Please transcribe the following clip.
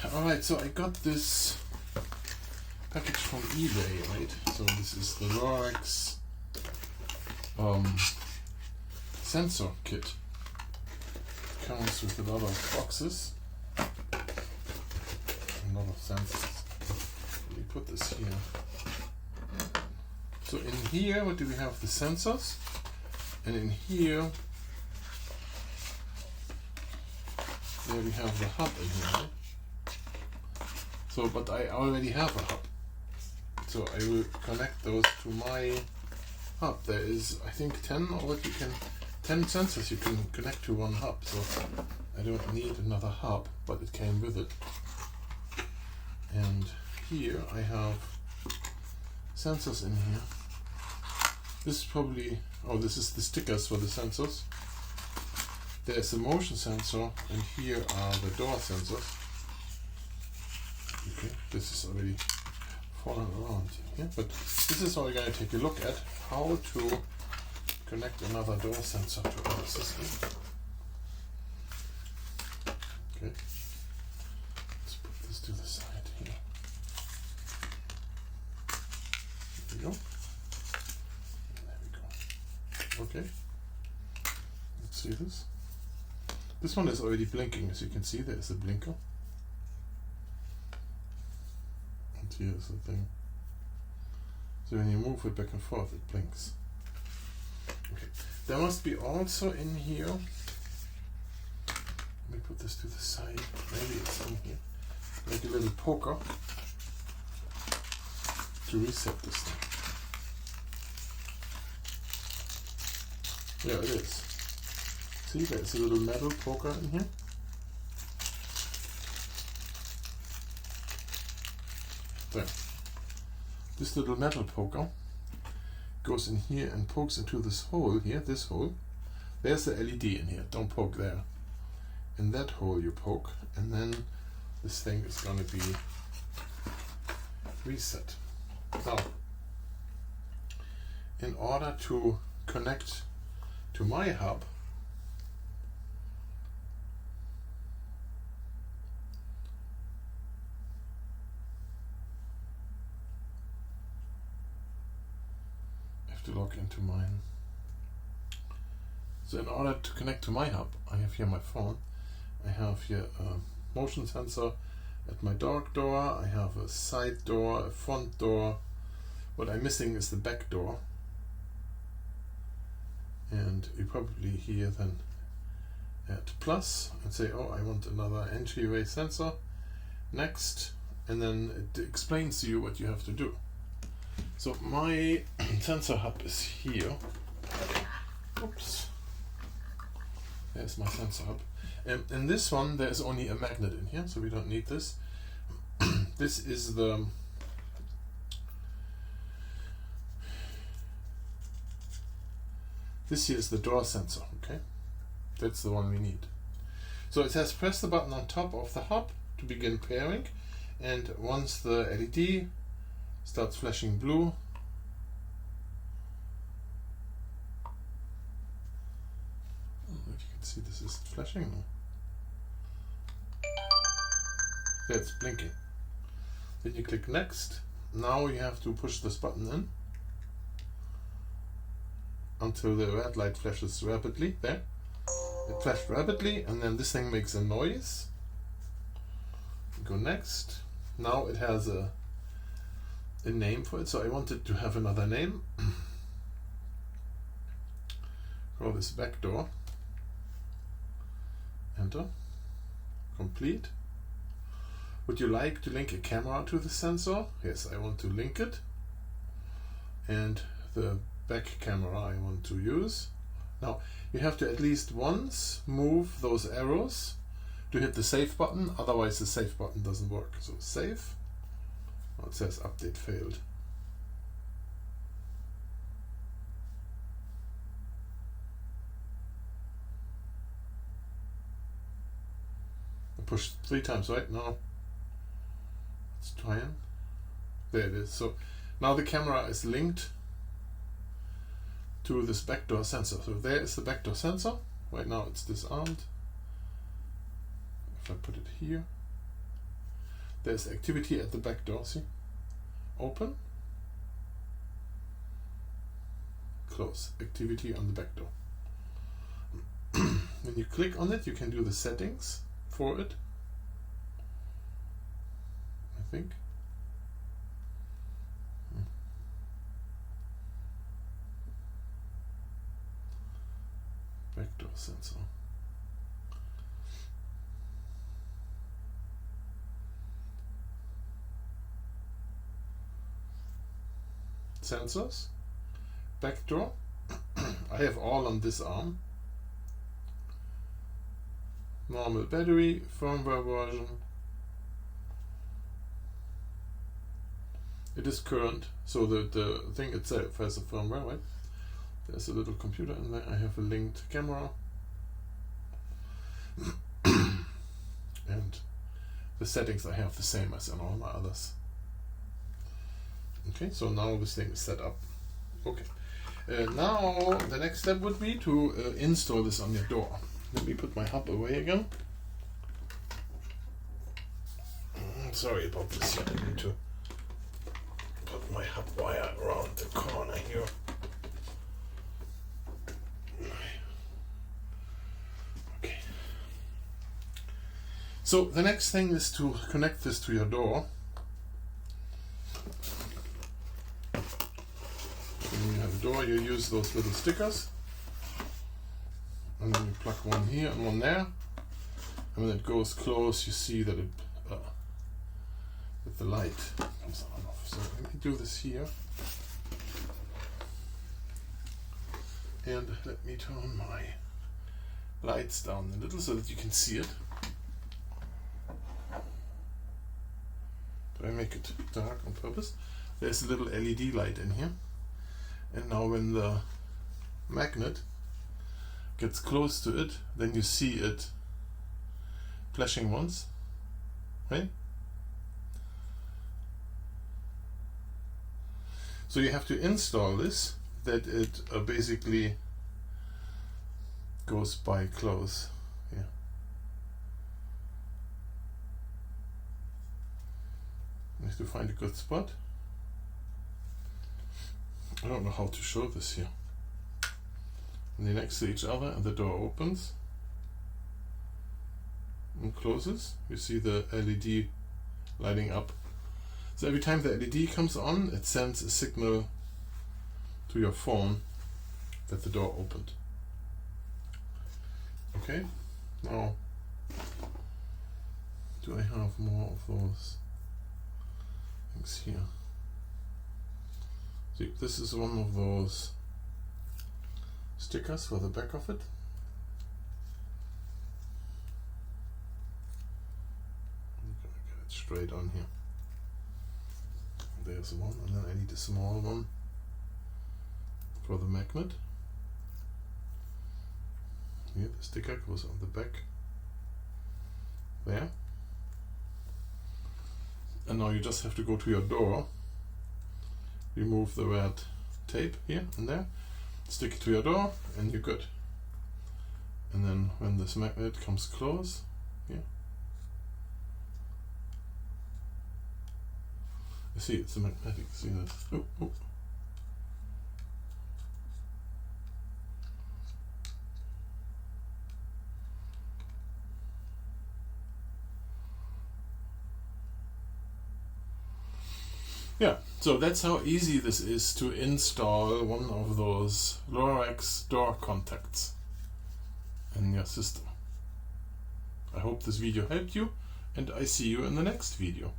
Alright, so I got this package from eBay, right? So this is the Rorex sensor kit. Comes with a lot of boxes, a lot of sensors. Let me put this here. So in here, what do we have? The sensors, and in here, there we have the hub again. Right? So, but I already have a hub. So I will connect those to my hub. There is, I think, 10 sensors you can connect to one hub. So I don't need another hub, but it came with it. And here I have sensors in here. This is probably, this is the stickers for the sensors. There's a motion sensor, and here are the door sensors. Okay, this is already falling around here, but this is what we're going to take a look at, how to connect another door sensor to our system. Okay, let's put this to the side here. There we go. There we go. Okay, let's see this. This one is already blinking, as you can see. There's a blinker. And here's the thing. So when you move it back and forth, it blinks. Okay. There must be also in here, let me put this to the side, maybe it's in here, like a little poker to reset this thing. Yeah, it is. See, there's a little metal poker in here. There. This little metal poker goes in here and pokes into this hole here, this hole. There's the LED in here, don't poke there. In that hole you poke, and then this thing is going to be reset. Now, in order to connect to my hub, to log into mine. So in order to connect to my hub, I have here my phone. I have here a motion sensor at my dark door. I have a side door, a front door. What I'm missing is the back door. And you probably here then add plus and say, oh, I want another entryway sensor. Next, and then it explains to you what you have to do. So my sensor hub is here. Oops. There's my sensor hub. And in this one, there is only a magnet in here, so we don't need this. This is the this here is the door sensor, okay? That's the one we need. So it says press the button on top of the hub to begin pairing, and once the LED starts flashing blue, if you can see, this is flashing now. Yeah, it's blinking. Then you click next. Now you have to push this button in until the red light flashes rapidly. There, it flashed rapidly, and then this thing makes a noise. Go next. Now it has a name for it, so I wanted to have another name. Call this back door. Enter. Complete. Would you like to link a camera to the sensor? Yes, I want to link it. And the back camera I want to use. Now, you have to at least once move those arrows to hit the save button, otherwise the save button doesn't work. So save. Oh, it says update failed. I pushed 3 times, right? Now let's try it. There it is. So now the camera is linked to this backdoor sensor. So there is the backdoor sensor. Right now it's disarmed. If I put it here, there's activity at the back door. See? Open, close, activity on the back door. When you click on it, you can do the settings for it, I think. Backdoor sensor. Sensors, backdoor. I have all on this arm. Normal battery, firmware version. It is current, so the thing itself has a firmware, right? There's a little computer in there. I have a linked camera. And the settings I have the same as in all my others. Okay, so now this thing is set up. Okay, now the next step would be to install this on your door. Let me put my hub away again. Sorry about this, I need to put my hub wire around the corner here. Okay. So the next thing is to connect this to your door. When you have a door, you use those little stickers. And then you plug one here and one there. And when it goes close, you see that it that the light comes on and off. So let me do this here. And let me turn my lights down a little so that you can see it. Do I make it dark on purpose? There's a little LED light in here. And now when the magnet gets close to it, then you see it flashing once, right? So you have to install this, that it basically goes by close. Yeah. You have to find a good spot. I don't know how to show this here. And they're next to each other, and the door opens and closes. You see the LED lighting up. So every time the LED comes on, it sends a signal to your phone that the door opened. Okay, now do I have more of those things here? See, this is one of those stickers for the back of it. Get it straight on here. There's one, and then I need a small one for the magnet. Here, the sticker goes on the back there. And now you just have to go to your door, remove the red tape here and there, stick it to your door, and you're good. And then when this magnet comes close, here, you see it's a magnetic, see that? Oh, oh. Yeah, so that's how easy this is to install one of those Lorax door contacts in your system. I hope this video helped you, and I see you in the next video.